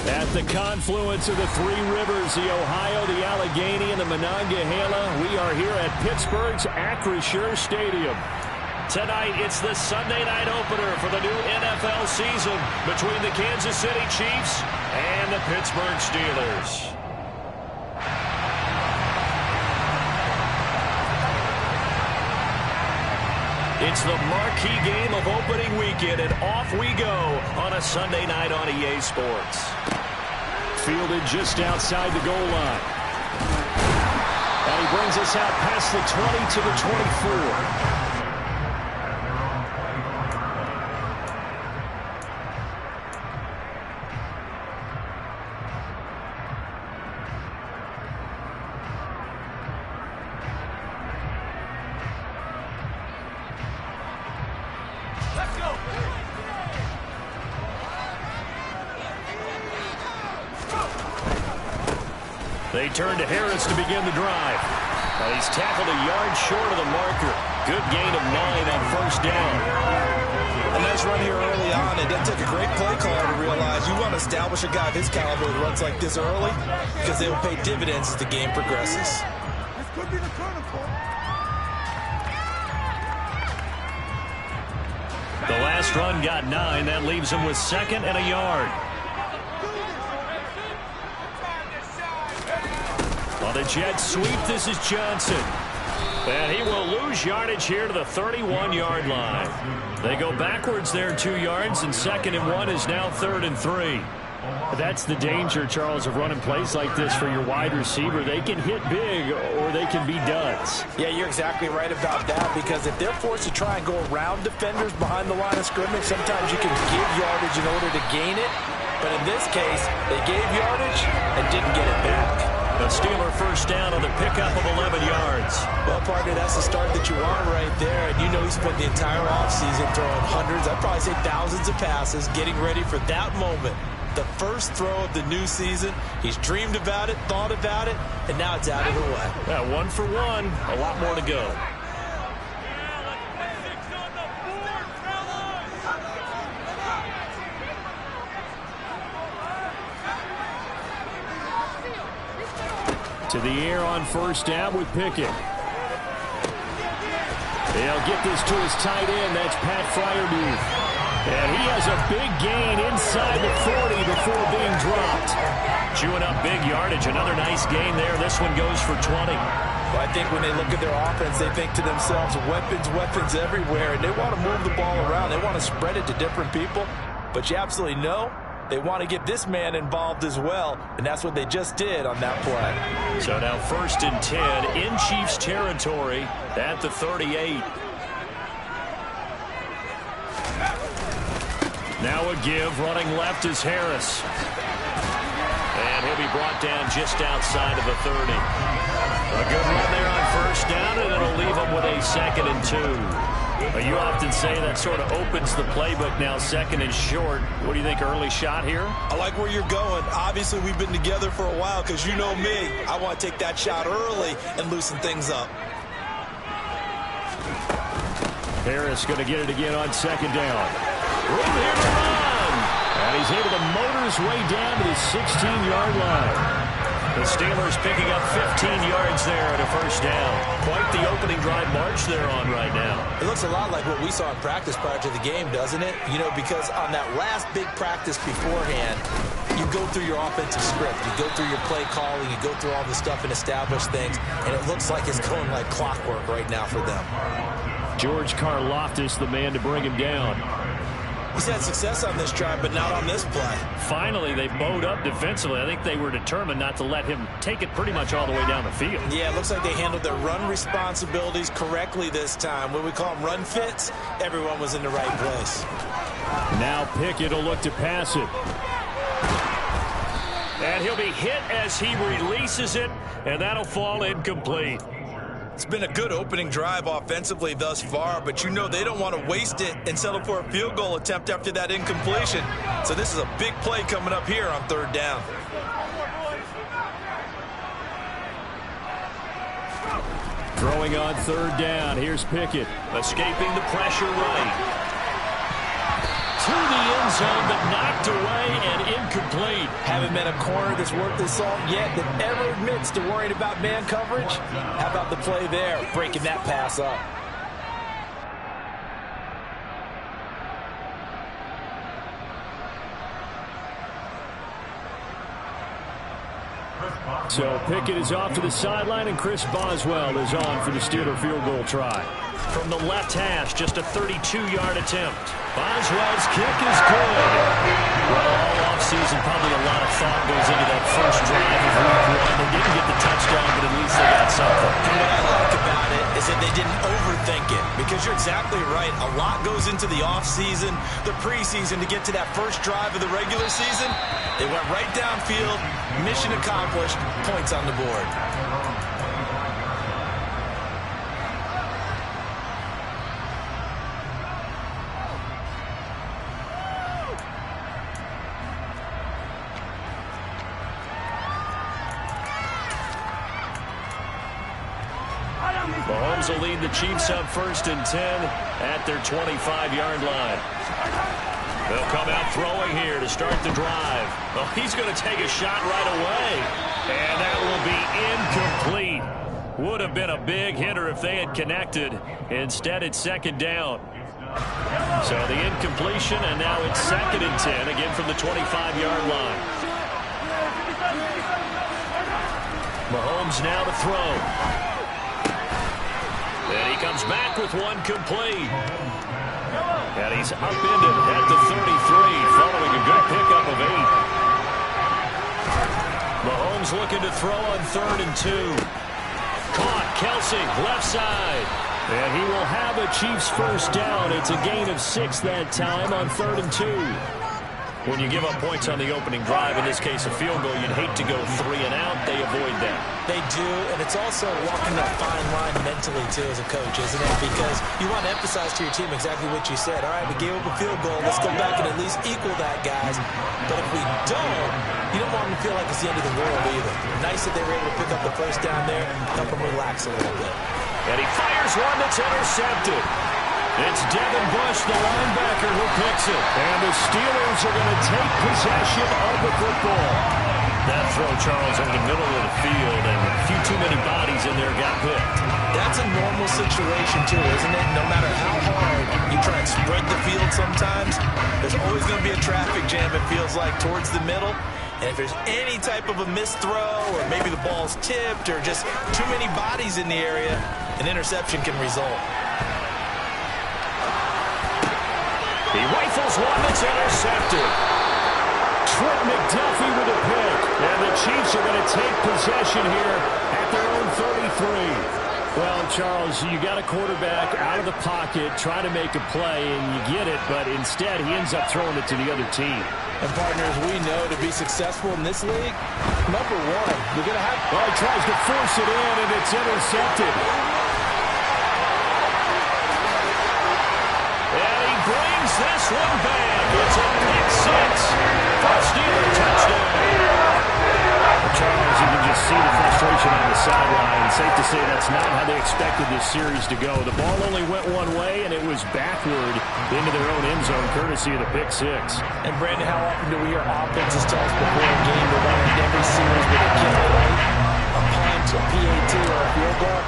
At the confluence of the three rivers, the Ohio, the Allegheny, and the Monongahela, we are here at Pittsburgh's Acrisure Stadium. Tonight, it's the Sunday night opener for the new NFL season between the Kansas City Chiefs and the Pittsburgh Steelers. It's the marquee game of opening weekend, and off we go on a Sunday night on EA Sports. Fielded just outside the goal line. And he brings us out past the 20 to the 24. They turn to Harris to begin the drive. He's tackled a yard short of the marker. Good gain of 9 on first down. A nice run here early on. It doesn't take a great play caller to realize you want to establish a guy of his caliber who runs like this early because they will pay dividends as the game progresses. This could be the turning point. The last run got 9. That leaves him with 2nd and a yard. On the jet sweep, this is Johnson. And he will lose yardage here to the 31-yard line. They go backwards there 2 yards, and 2nd and 1 is now 3rd and 3. That's the danger, Charles, of running plays like this for your wide receiver. They can hit big or they can be duds. Yeah, you're exactly right about that, because if they're forced to try and go around defenders behind the line of scrimmage, sometimes you can give yardage in order to gain it. But in this case, they gave yardage and didn't get it back. The Steeler first down on the pickup of 11 yards. Well, partner, that's the start that you want right there. And you know he spent the entire offseason throwing hundreds, I'd probably say thousands of passes, getting ready for that moment. The first throw of the new season. He's dreamed about it, thought about it, and now it's out of the way. Yeah, 1 for 1. A lot more to go. To the air on first down with Pickett. They'll get this to his tight end. That's Pat Freiermuth. And he has a big gain inside the 40 before being dropped. Chewing up big yardage. Another nice gain there. This one goes for 20. Well, I think when they look at their offense, they think to themselves, weapons, weapons everywhere. And they want to move the ball around. They want to spread it to different people. But you absolutely know they want to get this man involved as well, and that's what they just did on that play. So now 1st and 10 in Chiefs territory at the 38. Now a give, running left is Harris. And he'll be brought down just outside of the 30. A good run there on first down, and it'll leave him with a 2nd and 2. You often say that sort of opens the playbook now, 2nd and short. What do you think, early shot here? I like where you're going. Obviously, we've been together for a while because you know me. I want to take that shot early and loosen things up. Harris going to get it again on 2nd down. Room here to run. And he's able to motor his way down to the 16-yard line. The Steelers picking up 15 yards there at a first down. Quite the opening drive march they're on right now. It looks a lot like what we saw in practice prior to the game, doesn't it? You know, because on that last big practice beforehand, you go through your offensive script. You go through your play calling. You go through all the stuff and establish things. And it looks like it's going like clockwork right now for them. George Karlaftis, the man to bring him down. He's had success on this drive, but not on this play. Finally, they bowed up defensively. I think they were determined not to let him take it pretty much all the way down the field. Yeah, it looks like they handled their run responsibilities correctly this time. When we call them run fits, everyone was in the right place. Now Pickett will look to pass it. And he'll be hit as he releases it, and that'll fall incomplete. It's been a good opening drive offensively thus far, but you know they don't want to waste it and settle for a field goal attempt after that incompletion. So this is a big play coming up here on 3rd down. Throwing on 3rd down. Here's Pickett. Escaping the pressure right. to the end zone, but knocked away and incomplete. Haven't met a corner that's worth his salt yet that ever admits to worrying about man coverage. How about the play there, breaking that pass up? So Pickett is off to the sideline, and Chris Boswell is on for the Steeler field goal try. From the left hash, just a 32-yard attempt. Boswell's kick is good. Well, all offseason, probably a lot of thought goes into that first drive of week one. They didn't get the touchdown, but at least they got something. And what I like about it is that they didn't overthink it, because you're exactly right. A lot goes into the offseason, the preseason, to get to that first drive of the regular season. They went right downfield, mission accomplished, points on the board. Mahomes will lead the Chiefs up 1st and 10 at their 25-yard line. They'll come out throwing here to start the drive. Well, he's going to take a shot right away, and that will be incomplete. Would have been a big hitter if they had connected. Instead, it's 2nd down. So the incompletion, and now it's 2nd and 10, again from the 25-yard line. Mahomes now to throw. And he comes back with one complete. And he's upended at the 33, following a good pickup of 8. Mahomes looking to throw on 3rd and 2. Caught, Kelsey, left side. And he will have a Chiefs first down. It's a gain of 6 that time on 3rd and 2. When you give up points on the opening drive, in this case a field goal, you'd hate to go 3 and out. They avoid that. They do, and it's also walking that fine line mentally, too, as a coach, isn't it? Because you want to emphasize to your team exactly what you said. All right, we gave up a field goal. Let's go back and at least equal that, guys. But if we don't, you don't want them to feel like it's the end of the world either. Nice that they were able to pick up the first down there, help them relax a little bit. And he fires one that's intercepted. It's Devin Bush, the linebacker, who picks it. And the Steelers are going to take possession of the football. That throw, Charles, over the middle of the field, and a few too many bodies in there got picked. That's a normal situation, too, isn't it? No matter how hard you try and spread the field sometimes, there's always going to be a traffic jam, it feels like, towards the middle. And if there's any type of a missed throw, or maybe the ball's tipped, or just too many bodies in the area, an interception can result. He rifles one that's intercepted. Trent McDuffie with a pick. And the Chiefs are going to take possession here at their own 33. Well, Charles, you got a quarterback out of the pocket, trying to make a play, and you get it, but instead he ends up throwing it to the other team. And, partners, we know to be successful in this league, number one, you're going to have... Well, he tries to force it in, and it's intercepted. Brings this one back. It's a pick 6. Steeler touchdown. Well, Charles, you can just see the frustration on the sideline. Safe to say that's not how they expected this series to go. The ball only went one way, and it was backward into their own end zone, courtesy of the pick 6. And, Brandon, how often do we hear offenses tell us before a game they want to end every series with a kick, right? A punt, a PAT, or a field goal.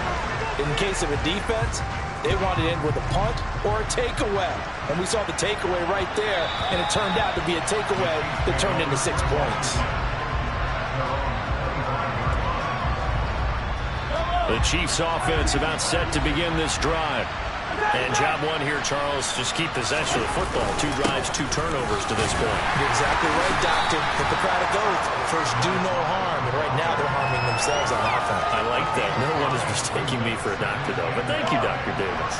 In case of a defense, they want to end with a punt or a takeaway. And we saw the takeaway right there, and it turned out to be a takeaway that turned into 6 points. The Chiefs offense about set to begin this drive. And job one here, Charles, just keep possession of the football. 2 drives, 2 turnovers to this point. You're exactly right, Doctor. Hit the crowd of goats. First, do no harm. And right now, they're harming themselves on offense. I like that. No one is mistaking me for a doctor, though. But thank you, Dr. Davis.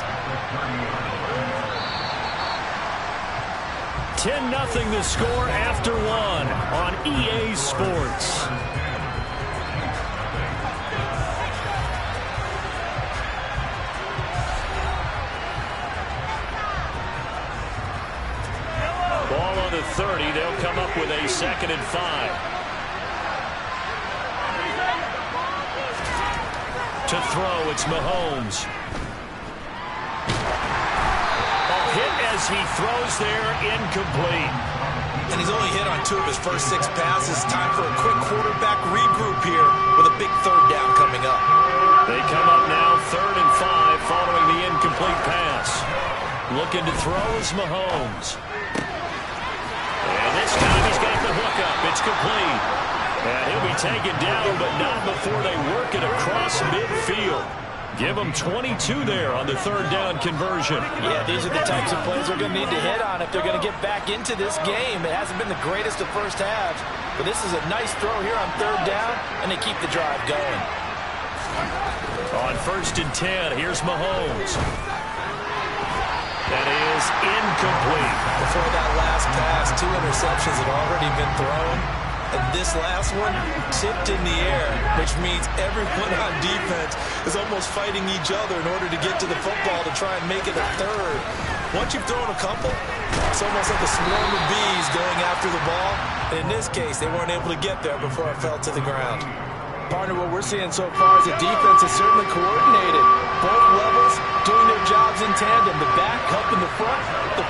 10-0 the score after 1 on EA Sports. Ball on the 30. They'll come up with a 2nd and 5. To throw, it's Mahomes. Oh, hit as he throws there, incomplete. And he's only hit on 2 of his first 6 passes. Time for a quick quarterback regroup here with a big third down coming up. They come up now 3rd and 5 following the incomplete pass. Looking to throw is Mahomes. And this time he's got the hook up. It's complete. And he'll be taken down, but not before they work it across midfield. Give them 22 there on the 3rd down conversion. Yeah, these are the types of plays they're going to need to hit on if they're going to get back into this game. It hasn't been the greatest of first halves, but this is a nice throw here on 3rd down, and they keep the drive going. On 1st and 10, here's Mahomes. That is incomplete. Before that last pass, 2 interceptions had already been thrown. And this last one tipped in the air, which means everyone on defense is almost fighting each other in order to get to the football to try and make it a 3rd. Once you've thrown a couple, it's almost like a swarm of bees going after the ball. And in this case, they weren't able to get there before it fell to the ground. Partner, what we're seeing so far is the defense is certainly coordinated. Both levels doing their jobs in tandem. The back helping the front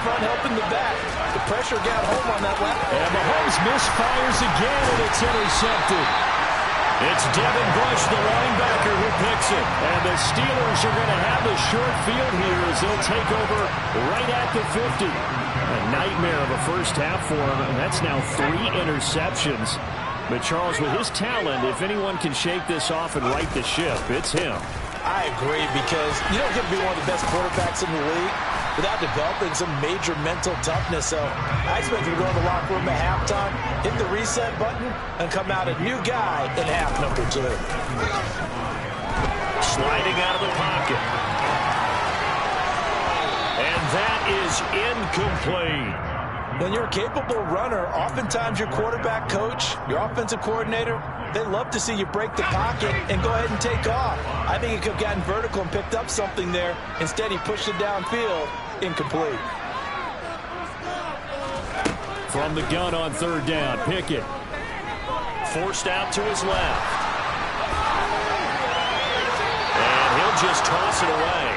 helping the back. The pressure got home on that left. And Mahomes misfires again, and it's intercepted. It's Devin Bush, the linebacker, who picks it. And the Steelers are going to have the short field here as they'll take over right at the 50. A nightmare of a first half for him, and that's now 3 interceptions. But, Charles, with his talent, if anyone can shake this off and right the ship, it's him. I agree, because you don't get to be one of the best quarterbacks in the league without developing some major mental toughness. So I expect him to go in the locker room at halftime, hit the reset button, and come out a new guy in half number 2. Sliding out of the pocket. And that is incomplete. When you're a capable runner, oftentimes your quarterback coach, your offensive coordinator, they love to see you break the pocket and go ahead and take off. I think he could have gotten vertical and picked up something there. Instead, he pushed it downfield. Incomplete. From the gun on 3rd down, Pickett. Forced out to his left. And he'll just toss it away.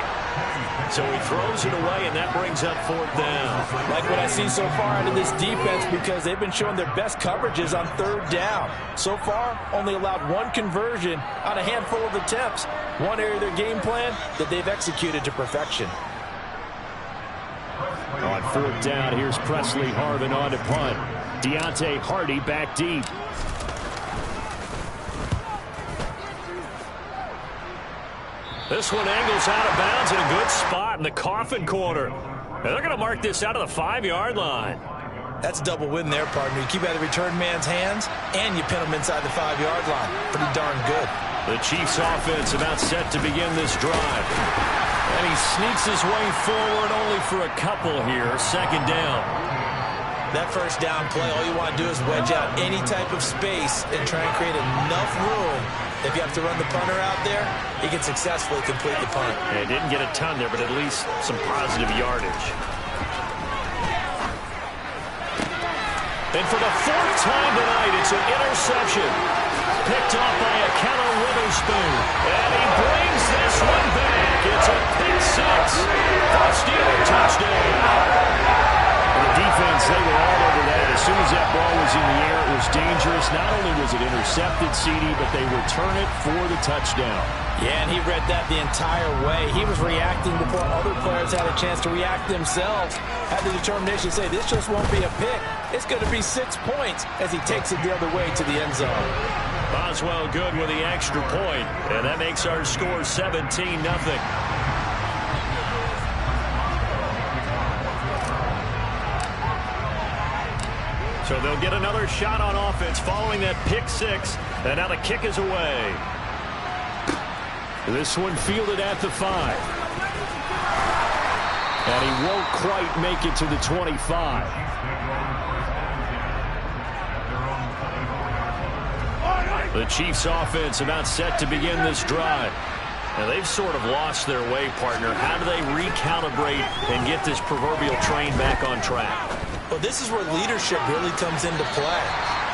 So he throws it away, and that brings up 4th down. Like what I see so far out of this defense, because they've been showing their best coverages on 3rd down. So far, only allowed 1 conversion on a handful of attempts. One area of their game plan that they've executed to perfection. On 4th down, here's Presley Harvin on to punt. Deontay Hardy back deep. This one angles out of bounds in a good spot in the coffin corner. And they're going to mark this out of the 5-yard line. That's a double win there, partner. You keep out of the return man's hands, and you pin him inside the 5-yard line. Pretty darn good. The Chiefs offense about set to begin this drive. And he sneaks his way forward only for a couple here. 2nd down. That 1st down play, all you want to do is wedge out any type of space and try and create enough room. If you have to run the punter out there, he can successfully complete the punt. Yeah, didn't get a ton there, but at least some positive yardage. And for the 4th time tonight, it's an interception. Picked off by Ahkello Witherspoon. And he brings this one back. It's a pick 6. For a Steeler touchdown. The defense, they were all over that. As soon as that ball was in the air, it was dangerous. Not only was it intercepted, CD, but they return it for the touchdown. Yeah, and he read that the entire way. He was reacting before other players had a chance to react themselves. Had the determination to say, this just won't be a pick. It's going to be 6 points as he takes it the other way to the end zone. Boswell good with the extra point, and that makes our score 17-0. So they'll get another shot on offense following that pick 6, and now the kick is away. This one fielded at the 5. And he won't quite make it to the 25. The Chiefs offense about set to begin this drive. Now they've sort of lost their way, partner. How do they recalibrate and get this proverbial train back on track? Well, this is where leadership really comes into play.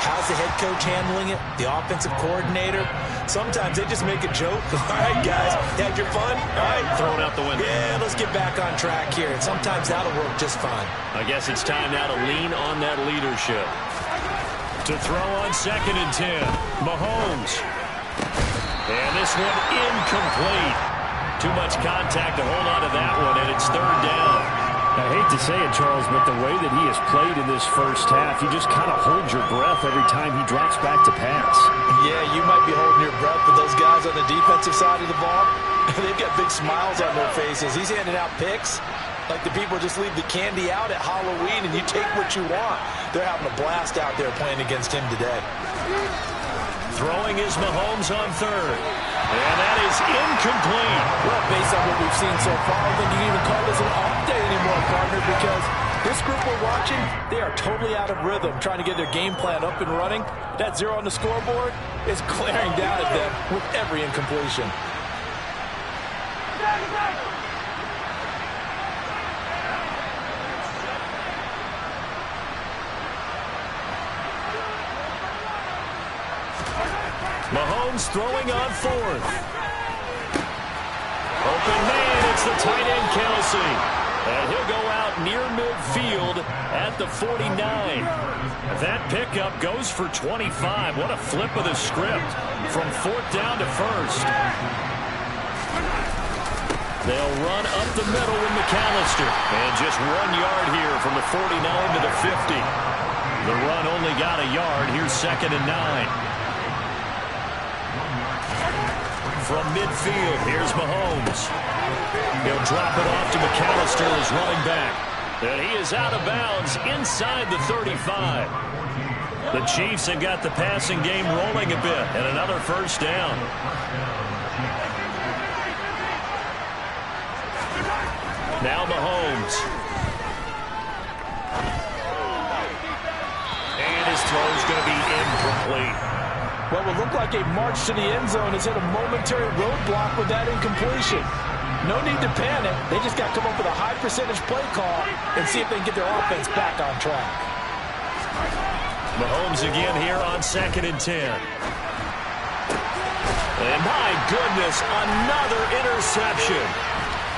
How's the head coach handling it? The offensive coordinator? Sometimes they just make a joke. All right, guys, had your fun? All right. Throw it out the window. Yeah, let's get back on track here. And sometimes that'll work just fine. I guess it's time now to lean on that leadership. To throw on 2nd and 10. Mahomes. And this one incomplete. Too much contact to hold on to that one, and it's 3rd down. I hate to say it, Charles, but the way that he has played in this first half, you just kind of hold your breath every time he drops back to pass. Yeah, you might be holding your breath, but those guys on the defensive side of the ball, they've got big smiles on their faces. He's handing out picks like the people just leave the candy out at Halloween and you take what you want. They're having a blast out there playing against him today. Throwing is Mahomes on 3rd. And that is incomplete. Well, based on what we've seen so far, I don't think you can even call this an off day anymore, partner, because this group we're watching, they are totally out of rhythm, trying to get their game plan up and running. That 0 on the scoreboard is glaring down at them with every incompletion. Mahomes throwing on 4th. Open man, it's the tight end, Kelsey. And he'll go out near midfield at the 49. That pickup goes for 25. What a flip of the script from 4th down to 1st. They'll run up the middle with McAllister. And just 1 yard here from the 49 to the 50. The run only got a yard. Here's 2nd and 9. From midfield, here's Mahomes. He'll drop it off to McAllister as running back. And he is out of bounds inside the 35. The Chiefs have got the passing game rolling a bit, and another 1st down. Now Mahomes. And his throw's going to be incomplete. What will look like a march to the end zone has hit a momentary roadblock with that incompletion. No need to panic. They just got to come up with a high percentage play call and see if they can get their offense back on track. Mahomes again here on 2nd and 10. And my goodness, another interception.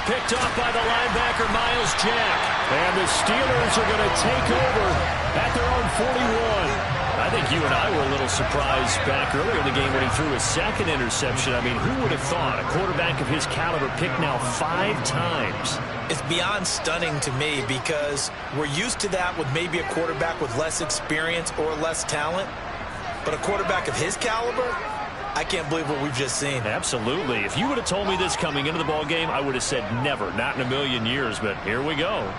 Picked up by the linebacker, Myles Jack. And the Steelers are going to take over at their own 41. I think you and I were a little surprised back earlier in the game when he threw his 2nd interception. I mean, who would have thought a quarterback of his caliber picked now 5 times? It's beyond stunning to me because we're used to that with maybe a quarterback with less experience or less talent. But a quarterback of his caliber, I can't believe what we've just seen. Absolutely. If you would have told me this coming into the ball game, I would have said never, not in a million years. But here we go.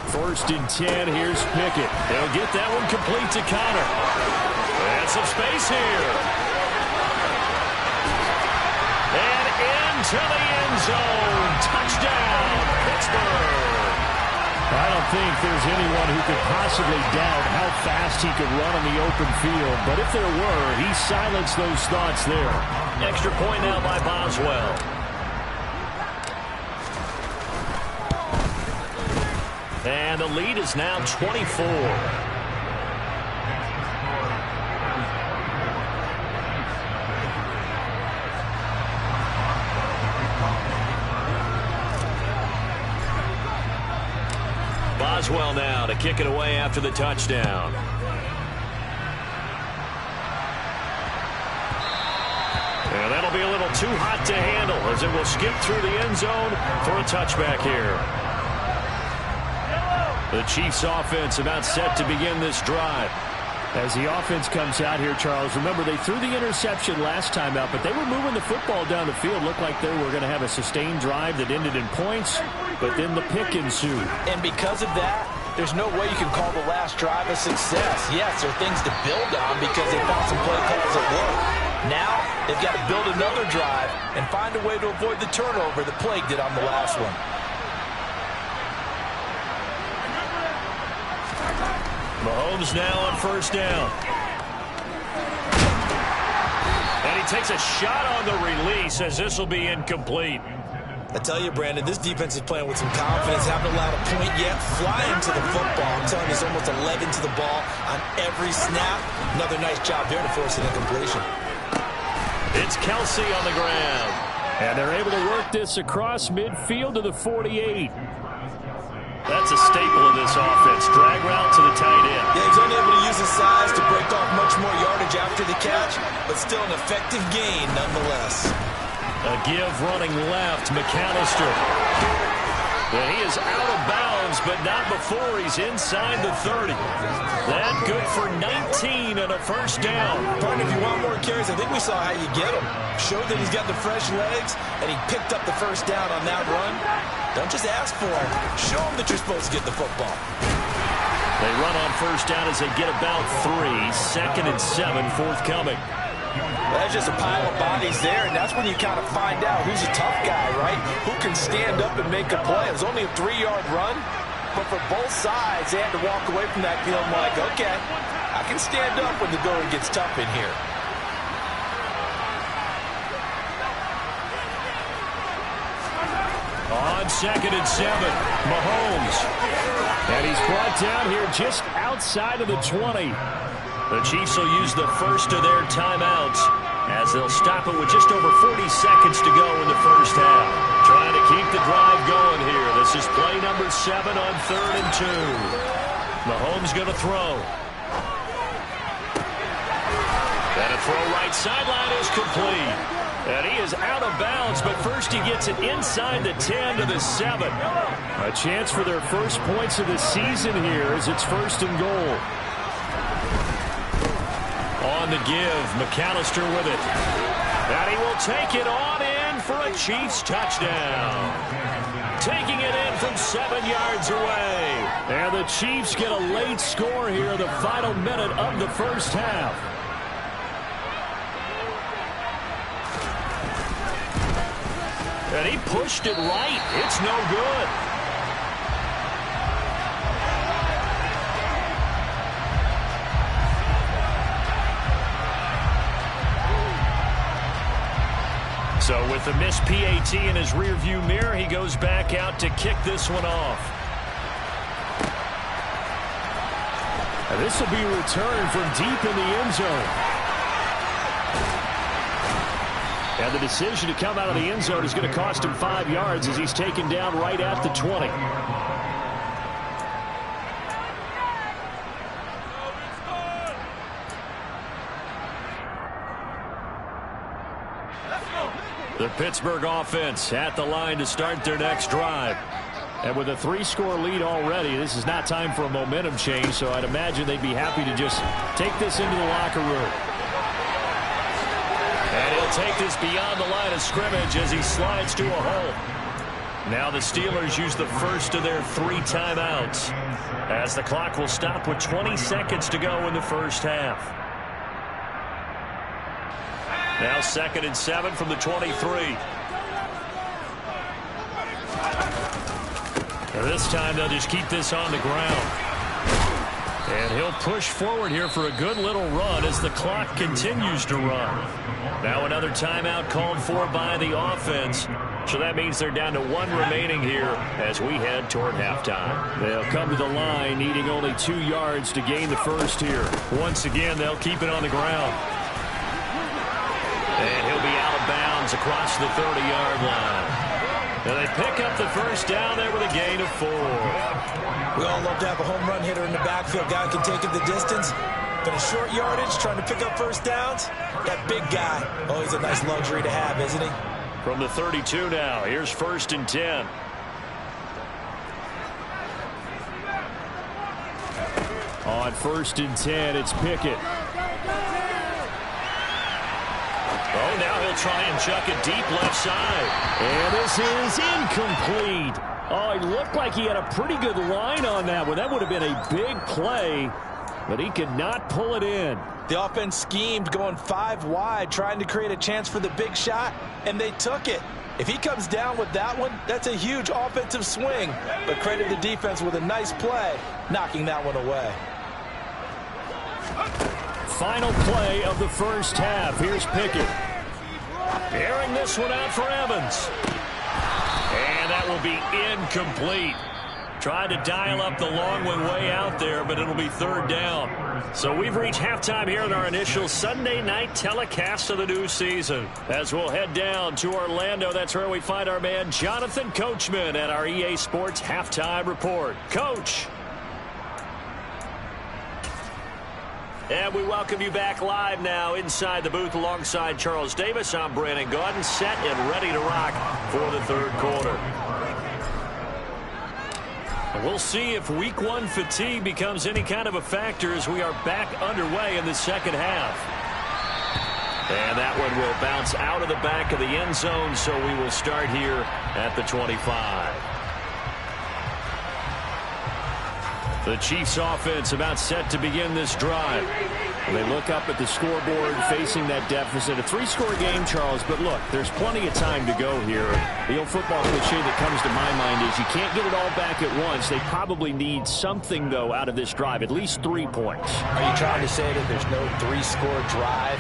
1st and 10, here's Pickett. He'll get that one complete to Connor. And some space here. And into the end zone. Touchdown, Pittsburgh. I don't think there's anyone who could possibly doubt how fast he could run on the open field. But if there were, he silenced those thoughts there. Extra point now by Boswell. And the lead is now 24. Boswell now to kick it away after the touchdown. And that'll be a little too hot to handle as it will skip through the end zone for a touchback here. The Chiefs offense about set to begin this drive. As the offense comes out here, Charles, remember they threw the interception last time out, but they were moving the football down the field. Looked like they were going to have a sustained drive that ended in points, but then the pick ensued. And because of that, there's no way you can call the last drive a success. Yes, there are things to build on because they found some play calls that work. Now, they've got to build another drive and find a way to avoid the turnover that plagued it on the last one. Mahomes now on 1st down. And he takes a shot on the release as this will be incomplete. I tell you, Brandon, this defense is playing with some confidence. Haven't allowed a point yet. Flying to the football. I'm telling you, it's almost 11 to the ball on every snap. Another nice job there to force an incompletion. It's Kelsey on the ground. And they're able to work this across midfield to the 48. That's a staple of this offense. Drag route to the tight end. Yeah, he's only able to use his size to break off much more yardage after the catch, but still an effective gain nonetheless. A give running left, McAllister. And he is out of bounds, but not before he's inside the 30. That good for 19 and a first down. Partner, if you want more carries, I think we saw how you get him. Showed that he's got the fresh legs, and he picked up the first down on that run. Don't just ask for him. Show him that you're supposed to get the football. They run on first down as they get about 3. 2nd and 7 forthcoming. That's just a pile of bodies there, and that's when you kind of find out who's a tough guy, right? Who can stand up and make a play. It was only a 3-yard run, but for both sides, they had to walk away from that feeling like, okay, I can stand up when the going gets tough in here. On 2nd and 7, Mahomes. And he's brought down here just outside of the 20. The Chiefs will use the first of their timeouts as they'll stop it with just over 40 seconds to go in the first half. Trying to keep the drive going here. This is play number 7 on 3rd and 2. Mahomes going to throw. And a throw right sideline is complete. And he is out of bounds, but first he gets it inside the 10 to the 7. A chance for their first points of the season here as it's 1st and goal. On the give, McAllister with it. And he will take it on in for a Chiefs touchdown. Taking it in from 7 yards away. And the Chiefs get a late score here in the final minute of the first half. And he pushed it right. It's no good. So with the missed PAT in his rearview mirror, he goes back out to kick this one off. And this will be returned from deep in the end zone. And the decision to come out of the end zone is going to cost him 5 yards as he's taken down right at the 20. The Pittsburgh offense at the line to start their next drive. And with a 3-score lead already, this is not time for a momentum change, so I'd imagine they'd be happy to just take this into the locker room. And he'll take this beyond the line of scrimmage as he slides to a hole. Now the Steelers use the first of their 3 timeouts as the clock will stop with 20 seconds to go in the first half. Now 2nd and 7 from the 23. This time they'll just keep this on the ground. And he'll push forward here for a good little run as the clock continues to run. Now another timeout called for by the offense. So that means they're down to 1 remaining here as we head toward halftime. They'll come to the line needing only 2 yards to gain the first here. Once again, they'll keep it on the ground. And he'll be out of bounds across the 30-yard line. And they pick up the first down there with a gain of 4. We all love to have a home run hitter in the backfield. Guy can take it the distance. But a short yardage, trying to pick up first downs, that big guy, oh, he's a nice luxury to have, isn't he? From the 32 now, here's 1st and 10. On 1st and 10, it's Pickett. Oh, now he'll try and chuck it deep left side. And this is incomplete. Oh, he looked like he had a pretty good line on that one. That would have been a big play, but he could not pull it in. The offense schemed going 5 wide, trying to create a chance for the big shot, and they took it. If he comes down with that one, that's a huge offensive swing. But credit the defense with a nice play, knocking that one away. Final play of the first half. Here's Pickett. Airing this one out for Evans. that will be incomplete. Tried to dial up the long one way out there, but it'll be third down. So we've reached halftime here in our initial Sunday night telecast of the new season. As we'll head down to Orlando, that's where we find our man Jonathan Coachman at our EA Sports Halftime Report. Coach. And we welcome you back live now inside the booth alongside Charles Davis. I'm Brandon Gaudin, set and ready to rock for the third quarter. We'll see if week one fatigue becomes any kind of a factor as we are back underway in the second half. And that one will bounce out of the back of the end zone, so we will start here at the 25. The Chiefs offense about set to begin this drive. They look up at the scoreboard facing that deficit. A three-score game, Charles, but look, there's plenty of time to go here. The old football cliche that comes to my mind is you can't get it all back at once. They probably need something, though, out of this drive, at least 3 points. Are you trying to say that there's no three-score drive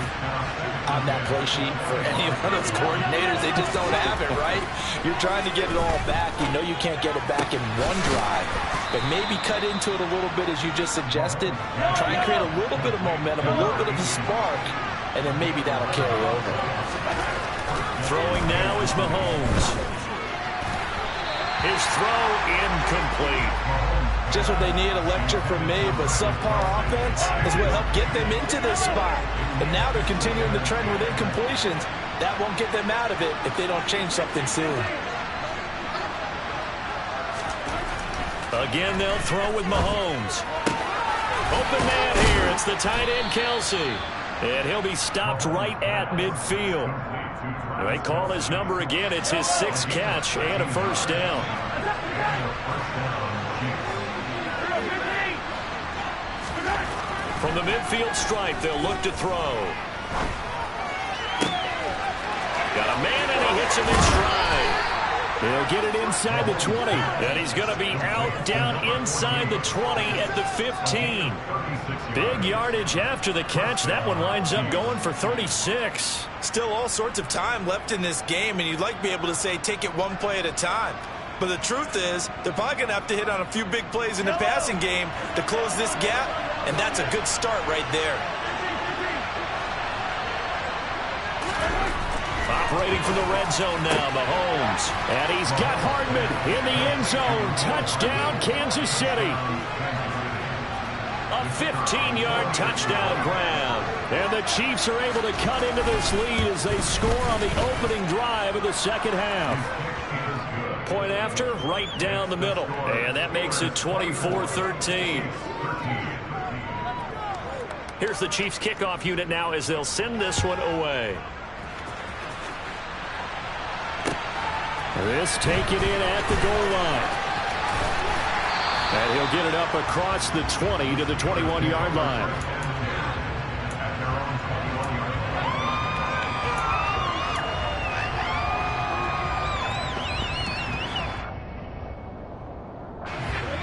on that play sheet for any of those coordinators? They just don't have it, right? You're trying to get it all back. You know you can't get it back in one drive, but maybe cut into it a little bit as you just suggested. Try and create a little bit of momentum, a little bit of a spark, and then maybe that'll carry over. Throwing now is Mahomes. His throw incomplete. Just what they need, a lecture from me, but subpar offense is what helped get them into this spot. But now they're continuing the trend with incompletions. That won't get them out of it if they don't change something soon. Again, they'll throw with Mahomes. Open man here. It's the tight end, Kelsey. And he'll be stopped right at midfield. They call his number again. It's his 6th catch and a first down. From the midfield stripe, they'll look to throw. Got a man, and he hits him in stride. He'll get it inside the 20. And he's going to be out down inside the 20 at the 15. Big yardage after the catch. That one winds up going for 36. Still all sorts of time left in this game, and you'd like to be able to say take it one play at a time. But the truth is, they're probably going to have to hit on a few big plays in the passing game to close this gap, and that's a good start right there. Operating from the red zone now, Mahomes. And he's got Hardman in the end zone. Touchdown, Kansas City. A 15-yard touchdown grab. And the Chiefs are able to cut into this lead as they score on the opening drive of the second half. Point after, right down the middle. And that makes it 24-13. Here's the Chiefs kickoff unit now as they'll send this one away. This taken in at the goal line. And he'll get it up across the 20 to the 21-yard line.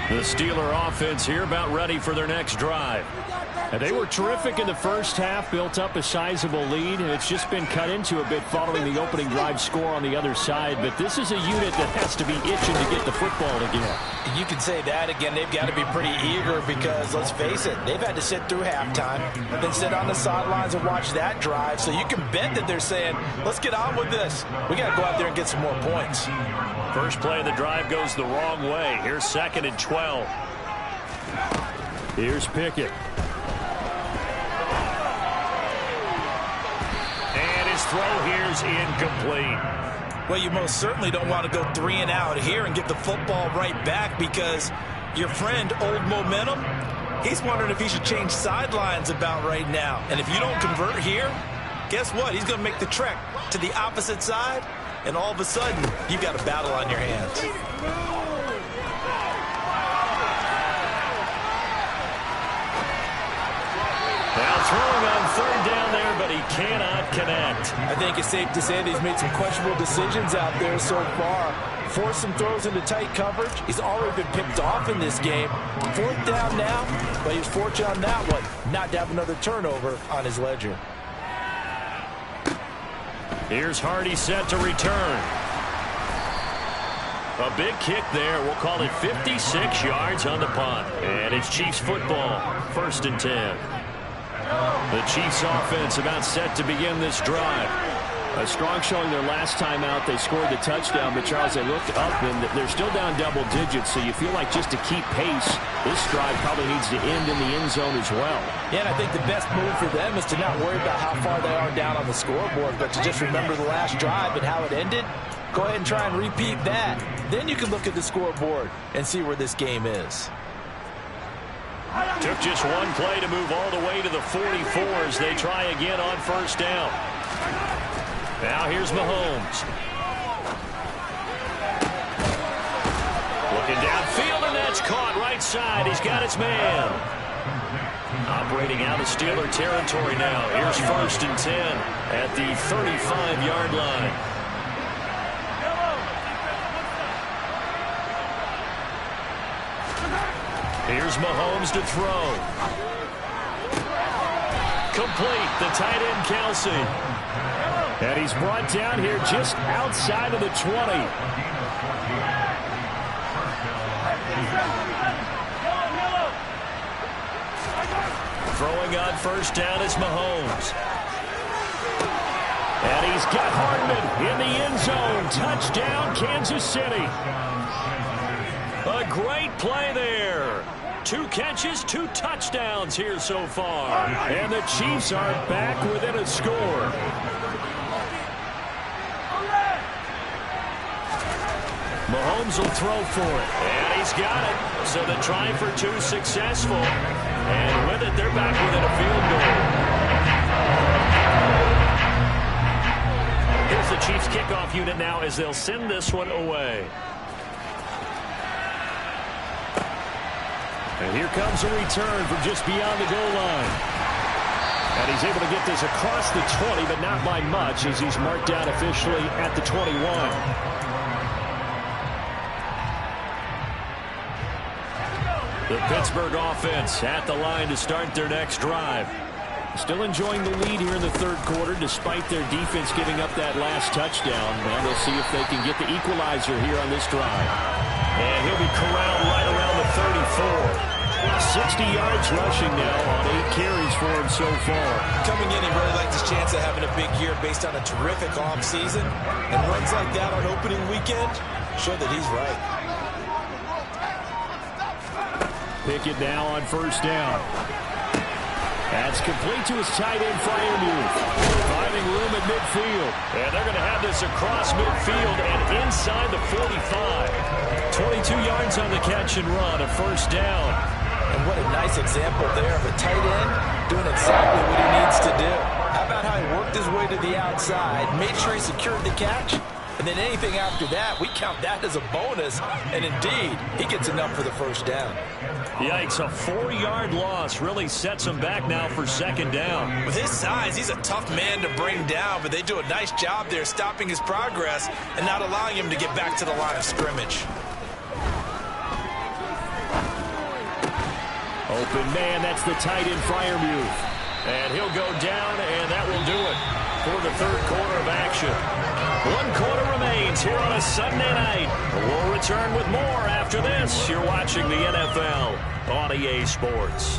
The Steeler offense here about ready for their next drive. And they were terrific in the first half, built up a sizable lead, and it's just been cut into a bit following the opening drive score on the other side. But this is a unit that has to be itching to get the football again. You can say that again. They've got to be pretty eager because, let's face it, they've had to sit through halftime, then sit on the sidelines and watch that drive. So you can bet that they're saying, let's get on with this. We got to go out there and get some more points. First play of the drive goes the wrong way. Here's 2nd and 12. Here's Pickett. And his throw here's incomplete. Well, you most certainly don't want to go 3 and out here and get the football right back because your friend, Old Momentum, he's wondering if he should change sidelines about right now. And if you don't convert here, guess what? He's going to make the trek to the opposite side, and all of a sudden, you've got a battle on your hands. Now throwing on 3rd down there, but he cannot connect. I think it's safe to say that he's made some questionable decisions out there so far. Forced some throws into tight coverage. He's already been picked off in this game. 4th down now, but he was fortunate on that one not to have another turnover on his ledger. Here's Hardy set to return. A big kick there. We'll call it 56 yards on the punt. And it's Chiefs football, 1st and 10. The Chiefs offense about set to begin this drive. A strong showing their last time out. They scored the touchdown, but Charles, they looked up and they're still down double digits, so you feel like just to keep pace, this drive probably needs to end in the end zone as well. Yeah, and I think the best move for them is to not worry about how far they are down on the scoreboard, but to just remember the last drive and how it ended. Go ahead and try and repeat that. Then you can look at the scoreboard and see where this game is. Took just one play to move all the way to the 44 as they try again on 1st down. Now here's Mahomes. Looking downfield, and that's caught right side. He's got his man. Operating out of Steeler territory now. Here's 1st and 10 at the 35-yard line. Here's Mahomes to throw. Complete. The tight end, Kelsey. And he's brought down here just outside of the 20. Throwing on 1st down is Mahomes. And he's got Hardman in the end zone. Touchdown, Kansas City. A great play there. 2 catches, 2 touchdowns here so far. And the Chiefs are back within a score. Mahomes will throw for it. And he's got it. So the try for 2 successful. And with it, they're back within a field goal. Here's the Chiefs kickoff unit now as they'll send this one away. And here comes a return from just beyond the goal line. And he's able to get this across the 20, but not by much as he's marked down officially at the 21. The Pittsburgh offense at the line to start their next drive. Still enjoying the lead here in the 3rd quarter despite their defense giving up that last touchdown. Now they'll see if they can get the equalizer here on this drive. And he'll be corralled right around the 34. 60 yards rushing now on 8 carries for him so far. Coming in, he really liked his chance of having a big year based on a terrific offseason. And runs like that on opening weekend show that he's right. Pickett now on 1st down. That's complete to his tight end, Freiermuth. Finding room at midfield. And they're going to have this across midfield and inside the 45. 22 yards on the catch and run, a 1st down. And what a nice example there of a tight end doing exactly what he needs to do. How about how he worked his way to the outside, made sure he secured the catch, and then anything after that, we count that as a bonus. And indeed, he gets enough for the 1st down. Yikes, a 4-yard loss really sets him back now for 2nd down. With his size, he's a tough man to bring down, but they do a nice job there stopping his progress and not allowing him to get back to the line of scrimmage. Open man, that's the tight end, Freiermuth. And he'll go down, and that will do it for the 3rd quarter of action. 1 quarter remains here on a Sunday night. We'll return with more after this. You're watching the NFL on EA Sports.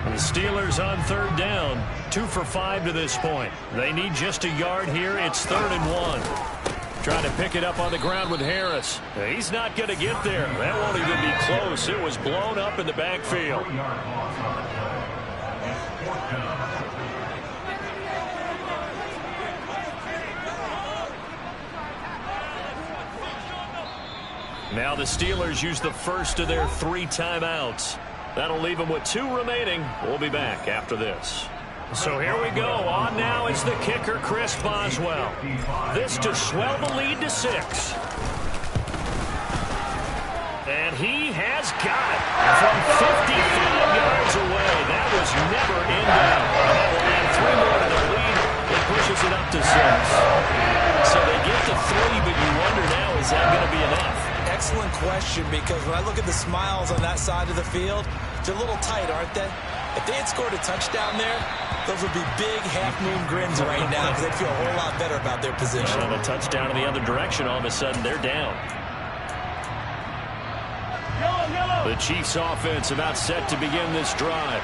The Steelers on 3rd down. 2 for 5 to this point. They need just a yard here. It's 3rd and 1. Trying to pick it up on the ground with Harris. He's not going to get there. That won't even be close. It was blown up in the backfield. Now the Steelers use the first of their 3 timeouts. That'll leave them with 2 remaining. We'll be back after this. So here we go. On now is the kicker, Chris Boswell. This to swell the lead to 6. And he has got it from 55 yards away. That was never in doubt. That will add 3 more to the lead. It pushes it up to 6. So they get to 3, but you wonder now, is that going to be enough? excellent question, because when I look at the smiles on that side of the field, they're a little tight, aren't they? If they had scored a touchdown there, those would be big half-moon grins right now, because they'd feel a whole lot better about their position. And a touchdown in the other direction, all of a sudden they're down. The Chiefs offense about set to begin this drive.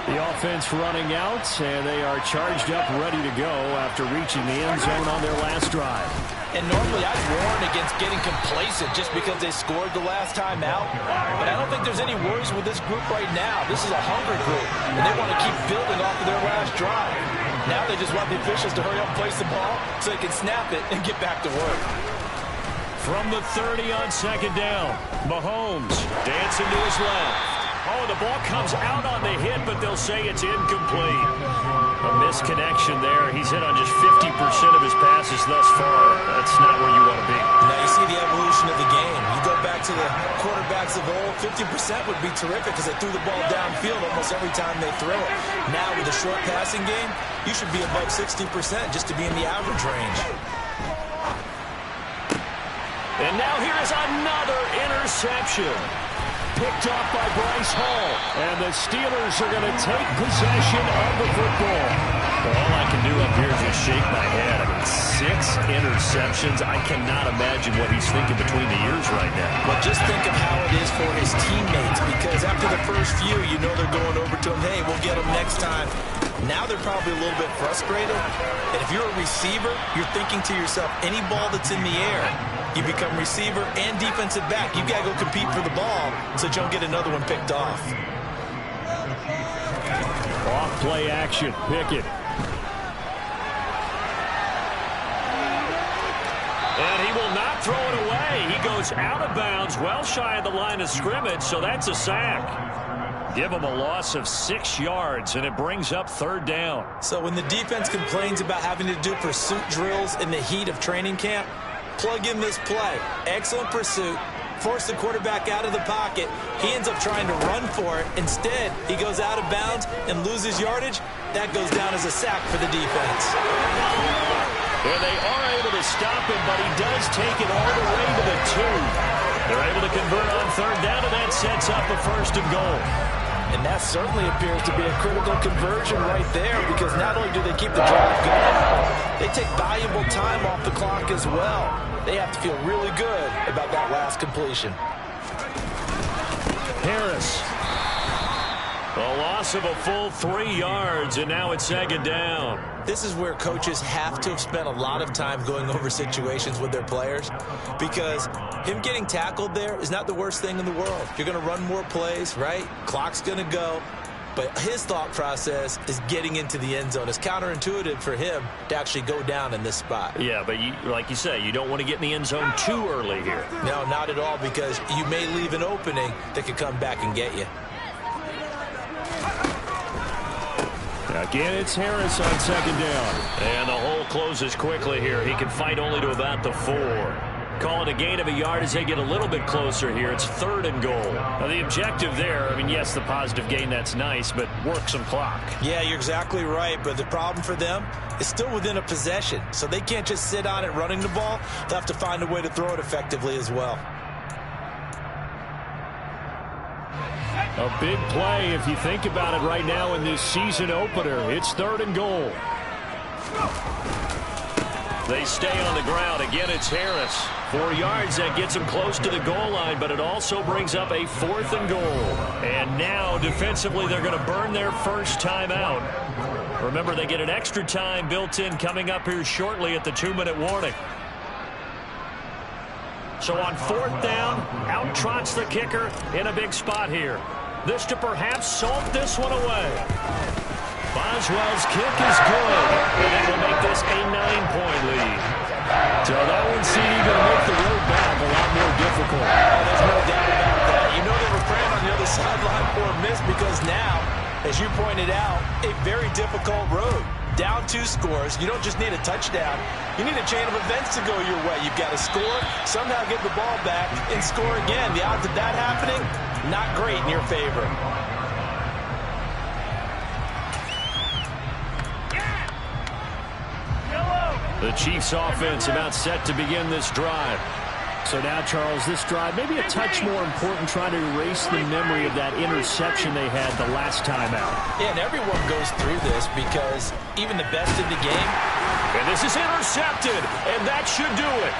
The offense running out, and they are charged up, ready to go after reaching the end zone on their last drive. And normally I'd warn against getting complacent just because they scored the last time out. But I don't think there's any worries with this group right now. This is a hungry group, and they want to keep building off of their last drive. Now they just want the officials to hurry up and place the ball so they can snap it and get back to work. From the 30 on second down, Mahomes dancing to his left. Oh, the ball comes out on the hit, but they'll say it's incomplete. A misconnection there. He's hit on just 50% of his passes thus far. That's not where you want to be. Now you see the evolution of the game. You go back to the quarterbacks of old, 50% would be terrific because they threw the ball downfield almost every time they throw it. Now with the short passing game, you should be above 60% just to be in the average range. And now here is another interception. Picked off by Bryce Hall. And the Steelers are going to take possession of the football. Well, all I can do up here is just shake my head. I mean, 6 interceptions. I cannot imagine what he's thinking between the ears right now. But just think of how it is for his teammates, because after the first few, you know they're going over to him, hey, we'll get him next time. Now they're probably a little bit frustrated. And if you're a receiver, you're thinking to yourself, any ball that's in the air, you become receiver and defensive back. You've got to go compete for the ball so that you don't get another one picked off. Off play action. Pickett. And he will not throw it away. He goes out of bounds, well shy of the line of scrimmage, so that's a sack. Give him a loss of 6 yards, and it brings up third down. So when the defense complains about having to do pursuit drills in the heat of training camp, plug in this play. Excellent pursuit. Force the quarterback out of the pocket. He ends up trying to run for it. Instead, he goes out of bounds and loses yardage. That goes down as a sack for the defense. And they are able to stop him, but he does take it all the way to the 2. They're able to convert on third down, and that sets up a first and goal. And that certainly appears to be a critical conversion right there, because not only do they keep the drive going, they take valuable time off the clock as well. They have to feel really good about that last completion. Harris. A loss of a full 3 yards, and now it's second down. This is where coaches have to have spent a lot of time going over situations with their players, because him getting tackled there is not the worst thing in the world. You're going to run more plays, right? Clock's going to go. But his thought process is getting into the end zone. It's counterintuitive for him to actually go down in this spot. Yeah, but like you say, you don't want to get in the end zone too early here. No, not at all, because you may leave an opening that could come back and get you. Again, it's Harris on second down. And the hole closes quickly here. He can fight only to about the 4. Call it a gain of a yard as they get a little bit closer here. It's third and goal. Now, the objective there, I mean, yes, the positive gain, that's nice, but work some clock. Yeah, you're exactly right, but the problem for them is still within a possession, so they can't just sit on it running the ball. They'll have to find a way to throw it effectively as well. A big play if you think about it right now in this season opener. It's third and goal. They stay on the ground. Again, it's Harris. 4 yards, that gets him close to the goal line, but it also brings up a 4th and goal. And now, defensively, they're going to burn their first time out. Remember, they get an extra time built in coming up here shortly at the 2-minute warning. So on 4th down, out trots the kicker in a big spot here. This to perhaps salt this one away. Boswell's kick is good, and that will make this a 9-point lead. So that one seemed to make the road back a lot more difficult. There's no doubt about that. You know they were praying on the other sideline for a miss, because now, as you pointed out, a very difficult road. Down 2 scores. You don't just need a touchdown. You need a chain of events to go your way. You've got to score, somehow get the ball back, and score again. The odds of that happening, not great in your favor. The Chiefs offense about set to begin this drive. So now, Charles, this drive maybe a touch more important, trying to erase the memory of that interception they had the last time out. Yeah, and everyone goes through this because even the best in the game. And this is intercepted, and that should do it.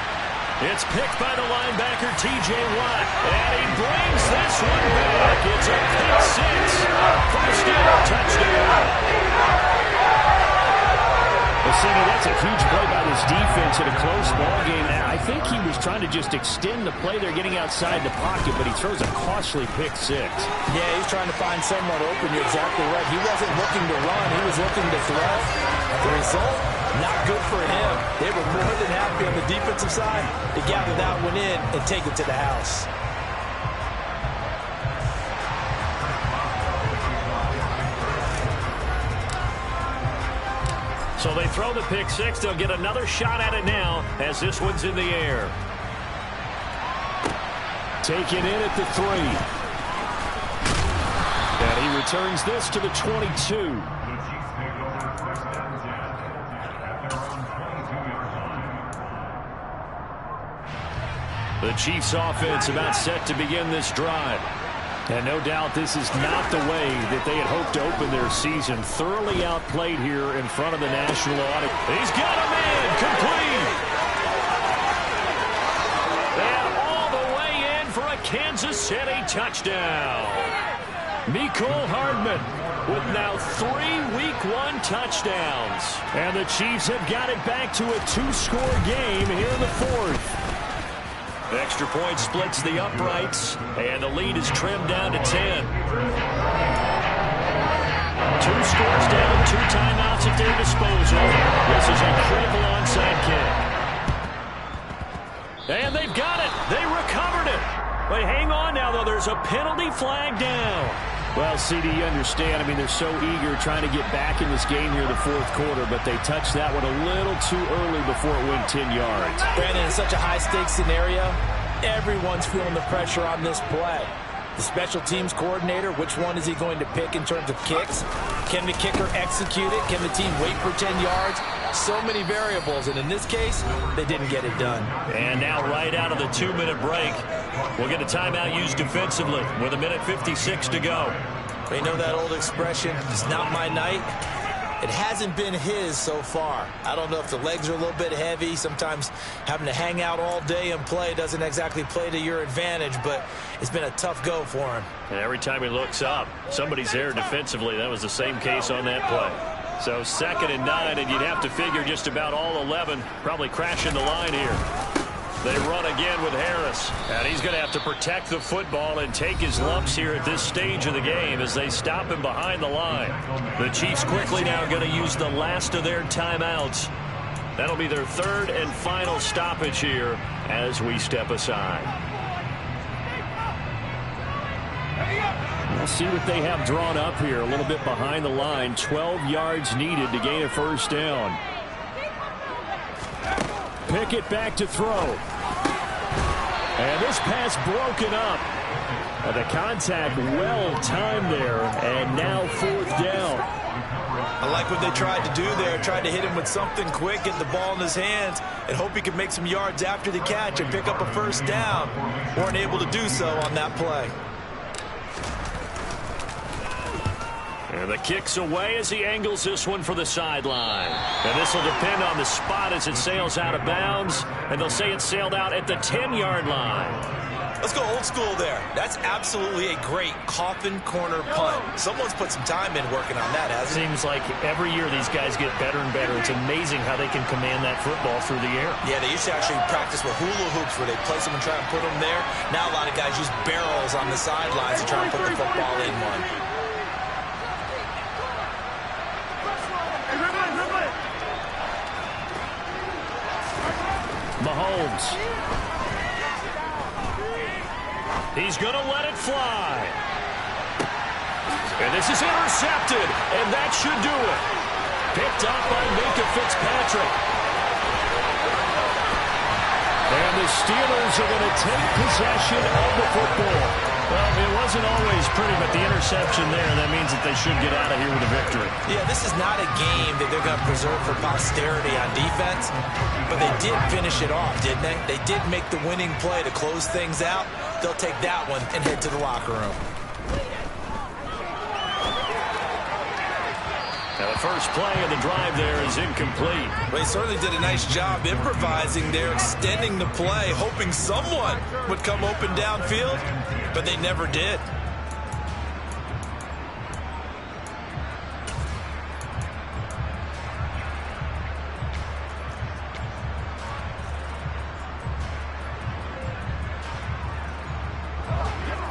It's picked by the linebacker, T.J. Watt, and he brings this one back. It's a pick six for the Steelers touchdown. Well, CD, that's a huge play by this defense in a close ball game. I think he was trying to just extend the play. They're getting outside the pocket, but he throws a costly pick six. Yeah, he's trying to find someone open. You're exactly right. He wasn't looking to run. He was looking to throw. The result, not good for him. They were more than happy on the defensive side to gather that one in and take it to the house. So they throw the pick six. They'll get another shot at it now as this one's in the air. Taken in at the 3. And he returns this to the 22. The Chiefs offense about set to begin this drive. And no doubt this is not the way that they had hoped to open their season. Thoroughly outplayed here in front of the national audience. He's got a man complete. And all the way in for a Kansas City touchdown. Mecole Hardman with now 3 Week 1 touchdowns. And the Chiefs have got it back to a 2-score game here in the 4th. Extra point splits the uprights, and the lead is trimmed down to 10. 2 scores down, 2 timeouts at their disposal. This is a critical onside kick. And they've got it. They recovered it. Wait, hang on now, though. There's a penalty flag down. Well, CD, you understand. I mean, they're so eager trying to get back in this game here in the 4th quarter, but they touched that one a little too early before it went 10 yards. Brandon, in such a high-stakes scenario, everyone's feeling the pressure on this play. The special teams coordinator, which one is he going to pick in terms of kicks? Can the kicker execute it? Can the team wait for 10 yards? So many variables, and in this case, they didn't get it done. And now right out of the 2-minute break, we'll get a timeout used defensively with 1:56 to go. You know that old expression, it's not my night? It hasn't been his so far. I don't know if the legs are a little bit heavy. Sometimes having to hang out all day and play doesn't exactly play to your advantage, but it's been a tough go for him. And every time he looks up, somebody's there defensively. That was the same case on that play. So 2nd and 9, and you'd have to figure just about all 11 probably crashing the line here. They run again with Harris, and he's going to have to protect the football and take his lumps here at this stage of the game as they stop him behind the line. The Chiefs quickly now going to use the last of their timeouts. That'll be their 3rd and final stoppage here as we step aside. Let's see what they have drawn up here. A little bit behind the line. 12 yards needed to gain a 1st down. Pickett back to throw. And this pass broken up. The contact well timed there. And now 4th down. I like what they tried to do there. Tried to hit him with something quick, get the ball in his hands, and hope he could make some yards after the catch and pick up a 1st down. Weren't able to do so on that play. And the kick's away as he angles this one for the sideline. And this will depend on the spot as it sails out of bounds. And they'll say it sailed out at the 10-yard line. Let's go old school there. That's absolutely a great coffin corner punt. Someone's put some time in working on that, hasn't it? Seems like every year these guys get better and better. It's amazing how they can command that football through the air. Yeah, they used to actually practice with hula hoops where they place them and try and put them there. Now a lot of guys use barrels on the sidelines to try and put the football in one. Mahomes. He's going to let it fly. And this is intercepted, and that should do it. Picked up by Minkah Fitzpatrick. And the Steelers are going to take possession of the football. Well, it wasn't always pretty, but the interception there, that means that they should get out of here with a victory. Yeah, this is not a game that they're going to preserve for posterity on defense, but they did finish it off, didn't they? They did make the winning play to close things out. They'll take that one and head to the locker room. Now the first play of the drive there is incomplete. Well, they certainly did a nice job improvising there, extending the play, hoping someone would come open downfield, but they never did.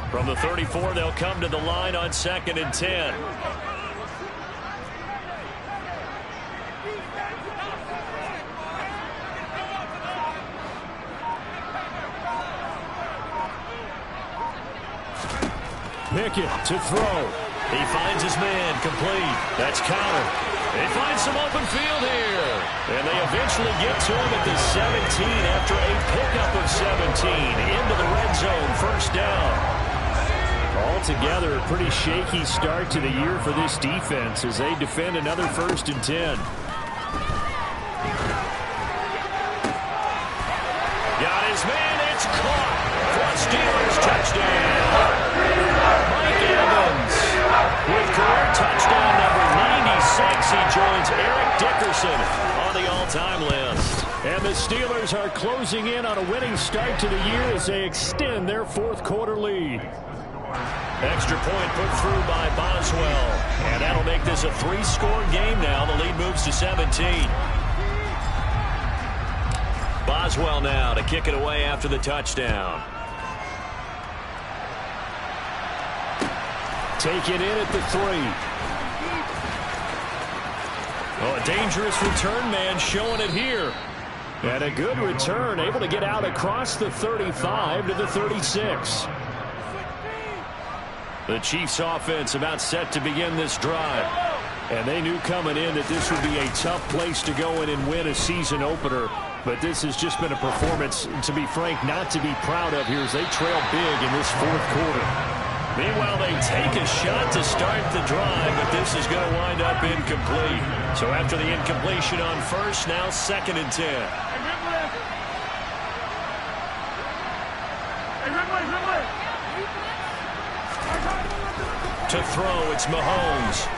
From the 34, they'll come to the line on 2nd and 10. Pickett to throw. He finds his man, complete. That's counter. They find some open field here. And they eventually get to him at the 17 after a pickup of 17 into the red zone, first down. Altogether, a pretty shaky start to the year for this defense as they defend another 1st and 10. Got his man, it's caught for a Steelers touchdown. Mike Evans with career touchdown number 96. He joins Eric Dickerson on the all-time list. And the Steelers are closing in on a winning start to the year as they extend their 4th quarter lead. Extra point put through by Boswell. And that'll make this a 3-score game now. The lead moves to 17. Boswell now to kick it away after the touchdown. Take it in at the 3. Oh, a dangerous return man showing it here. And a good return, able to get out across the 35 to the 36. The Chiefs offense about set to begin this drive. And they knew coming in that this would be a tough place to go in and win a season opener. But this has just been a performance, to be frank, not to be proud of here as they trail big in this 4th quarter. Meanwhile, they take a shot to start the drive, but this is going to wind up incomplete. So after the incompletion on first, now 2nd and 10. To throw, it's Mahomes.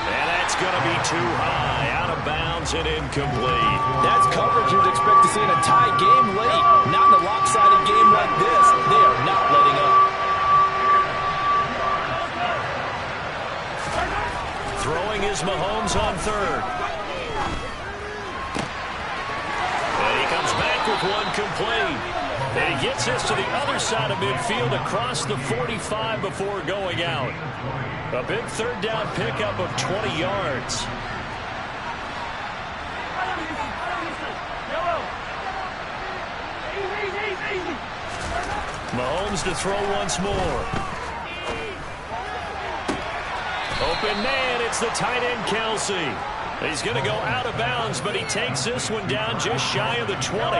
And that's going to be too high, out of bounds and incomplete. That's coverage you'd expect to see in a tie game late. Not in a lopsided game like this. They are not letting up. Throwing is Mahomes on 3rd. And he comes back with one complete. And he gets this to the other side of midfield across the 45 before going out. A big 3rd down pickup of 20 yards. Mahomes to throw once more. Open man, it's the tight end Kelsey. He's going to go out of bounds, but he takes this one down just shy of the 20.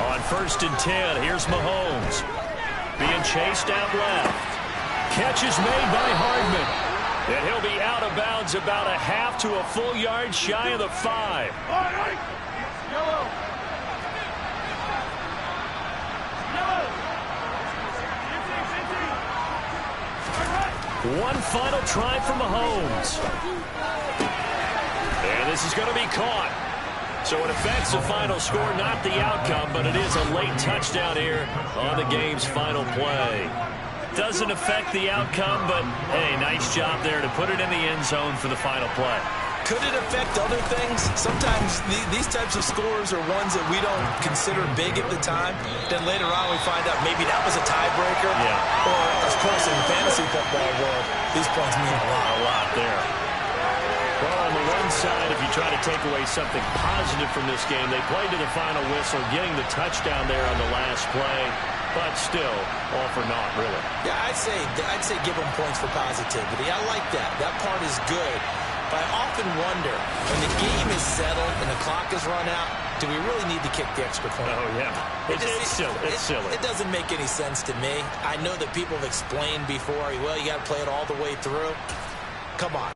On 1st and 10, here's Mahomes. Being chased out left. Catch is made by Hardman. And he'll be out of bounds about a half to a full yard shy of the 5. One final try for Mahomes. And this is going to be caught. So it affects the final score, not the outcome, but it is a late touchdown here on the game's final play. Doesn't affect the outcome, but, hey, nice job there to put it in the end zone for the final play. Could it affect other things? Sometimes these types of scores are ones that we don't consider big at the time. Then later on we find out maybe that was a tiebreaker. Yeah. Or, of course, in the fantasy football world, these points mean a lot. A lot there. Well, on the one side, if you try to take away something positive from this game, they played to the final whistle, getting the touchdown there on the last play. but still all for naught, really. Yeah, I'd say give them points for positivity. I like that. That part is good. But I often wonder, when the game is settled and the clock is run out, do we really need to kick the extra point? Oh, yeah. It's silly. It's silly. It doesn't make any sense to me. I know that people have explained before, well, you got to play it all the way through. Come on.